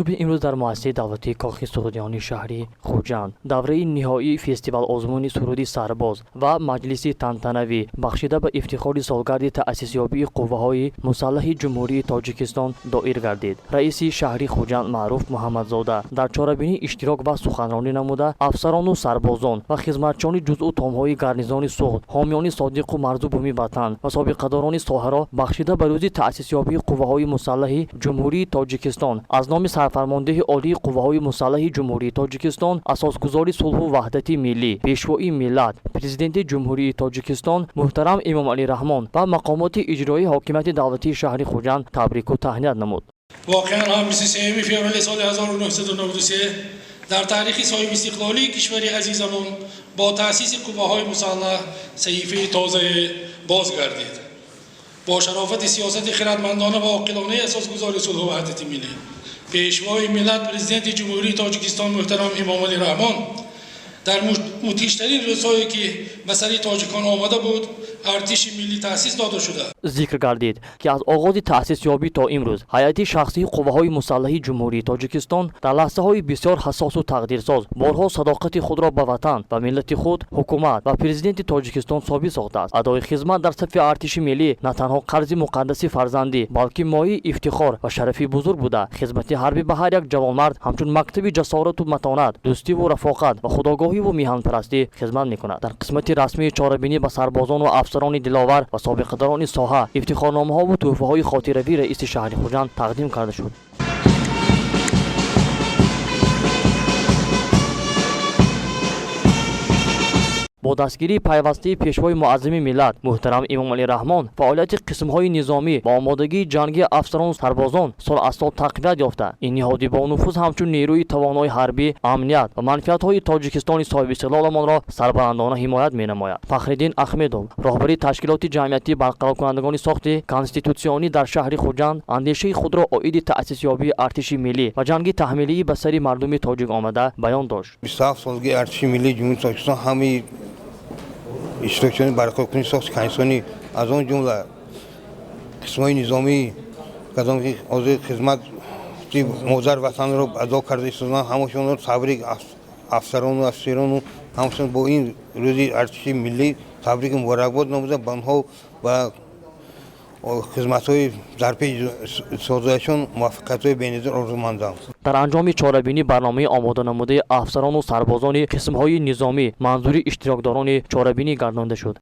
صبح امروز در مؤسسه دولتی کاخی سگدیانی شهری خوجند دوره نهایی فستیوال ازمونی سرودی سرباز و مجلس تنتنوی بخشیده به افتخار سالگرد تأسیسیابی قوه‌های مسلح جمهوری تاجیکستان دایر گردید. رئیس شهری خوجند معروف محمدزاده در چاره‌بینی اشتراک و سخنرانی نموده افسرانو سربازان و خدمتچیان جزء تام‌های گارنیزون سوخت حامیان صادق و مرزو بومی وطن و سابقه‌داران ساحه را بخشیده به روز تأسیسیابی قوه‌های مسلح جمهوری تاجیکستان از نام سرفرمانده عالی قوه‌های مسلح جمهوری تاجیکستان اساسگزار صلح و وحدت ملی پشوی ملت پرزیدنت جمهوری تاجیکستان مُҳтарам эмомалӣ раҳмон و مقامات اجرایی حاکمیت دولتی شهر خوجند تبریک و تهنیت نمود. واقعا هم 23 فوریه سال 1993 در تاریخ صاحب استقلالی کشور عزیزمون با تأسیس قوه‌های مسلح صحیفه تازه باز گردید. با شرافت سیاست خردمندانه و عاقلانه اساسگزار صلح و وحدت ملی پشوای ملت پرزیدنت جمهوری تاجیکستان محترم امomалӣ раҳмон در متیشترین روزهایی که به سر تاجیکان آمده بود ارتش ملی تأسیس داده شده. ذکر گردید که از آغاز تأسیس یابی تا امروز هیئت شخصی قوه‌های مسلح جمهوری تاجیکستان در لحظه‌های بسیار حساس و تقدیرساز بارها صداقت خود را به وطن و ملت خود، حکومت و پرزیدنت تاجیکستان ثابت ساخته است. ادای خدمت در صف ارتش ملی نه تنها قرض مقدس فرزندی بلکه مایه افتخار و شرفی بزرگ بوده. خدمت حربی به هر یک جوانمرد همچون مکتب جسارت و متانت، دوستی و رفاقت و خودآگاهی و میهن‌پرستی خدمت می‌کند. در قسمت رسمی چاره‌بینی به سربازان و افسران دلاور و سابقه‌داران ساحه افتخارنامه‌ها و تحفه‌های خاطره‌ای رئیس شهر خوجند تقدیم کرده شد. با دستگیری پیوستای پشوی مُعظم ملت مُҳтарам эмомалӣ раҳмон فعالیت قسم‌های نظامی با омодагии ҷангии афсарону سربازان سال از سال تقویت یافته. این ниҳоди بانوفوز همچون نерӯи тавонои ҳарбӣ амният و منفعت‌های تاجیکستان صاحب استقلالمان را سربلندانه حمایت می‌نماید. فخرالدین احمدov راهبری تشکیلات جمعیتی برقرار کنندگان ساخت کنستیتوسیونی در شهر خوجند اندیشه خود را عاید تأسیسیابی ارتش ملی و جنگ تحمیلی به سر مردم تاجیک آمده بیان داشت. 27 سالگی ارتش ملی جمهوری تاجیکستان همه اشتراکچیان برقرار کنی ساخت کنیسانی از آن جمله قسم‌های نظامی که از خدمت موزر وطن را ادا کرده ایستادند همشون را تبریک افسرانو افسرانو همشون با این روزی ارتش ملی تبریک مبارکباد نموده به آنها و خدمت‌های در پی سازشان موفقیت‌های بی‌نظیر آرزومندم. در انجام چاره‌بینی برنامه آماده نموده افسران و سربازان قسم‌های نظامی منظوری اشتراکداران چاره‌بینی گردانده شد.